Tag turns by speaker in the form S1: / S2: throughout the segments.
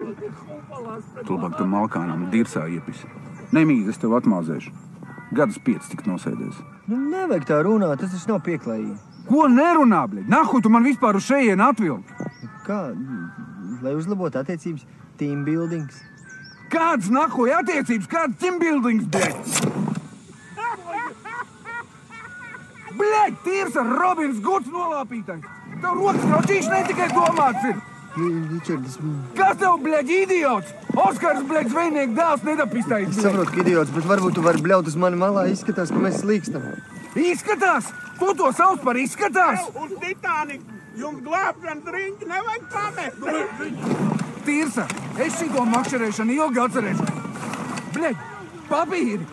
S1: Tu labāk tam malkānām dirsā iepis. Nemīzi, es tev atmāzēšu. Gadus 5 tik nosēdies.
S2: Nu, nevajag tā runāt, tas taču nav pieklājīgi.
S1: Ko nerunā, bļeļ? Nahu tu man vispār uz šejienu atvilki?
S2: Kā? Lai uzlabotu attiecības, team buildings.
S1: Kāds nahu attiecības? Kāds team buildings, bļeļ? Bļeļ, tīrs ar Robins Guds nolāpītais. Tev rokas kraučīši ne tikai domāts ir.
S2: Ričards,
S1: Kas tev, bļeļ, idiots? Oskars, bļeļ, zvejnieku dēls nedapistājis.
S2: es saprotu, ka idiots, bet varbūt tu vari bļaut uz mani malā, izskatās, ka mēs slīkstam.
S1: Izskatās? Tu to sauc par izskatās?
S3: Uz Titaniku! Jums glābšanas riņķi nevajag pamest!
S1: Tirsa, es šito makšerēšanu ilgi atcerēšu. Bļeļ, papīri!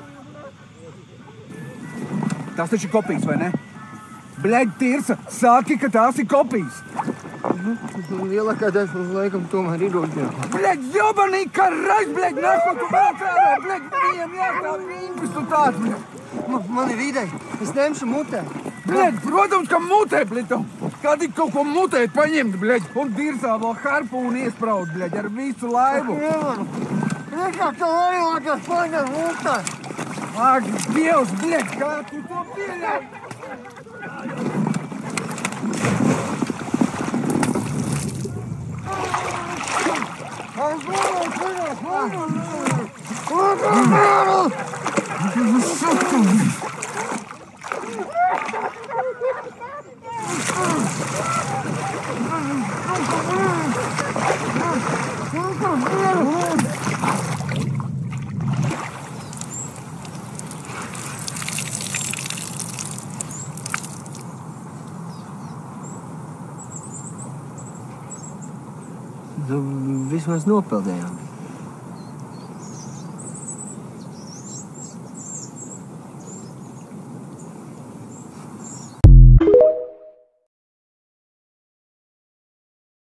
S1: Tās taču ir kopijas, vai ne? Bļeļ, Tirsa, saki, ka tās ir kopijas.
S2: Lielākā daļa laikam tomēr ir oriģināli.
S1: Bļeļ, jobanī, karrais, bļeļ, nako tu vēl cārā, bļeļ, viņam jāstāv rīmpis tu tāds, bļeļ.
S2: Man ir ideja, es ņemšu mutē.
S1: Bļeļ, protams, ka mutē, bļeļ, tev. Kad ik kaut ko mutēt paņemt, bļeļ, un dirsā vēl harpūni iespraud, bļeļ, ar visu laivu.
S2: Ričards, tev arī vajag paņemt mutē.
S1: Ak, Dievs, bļeļ, kā tu to pieļauj?
S2: Vismaz nopeldējām.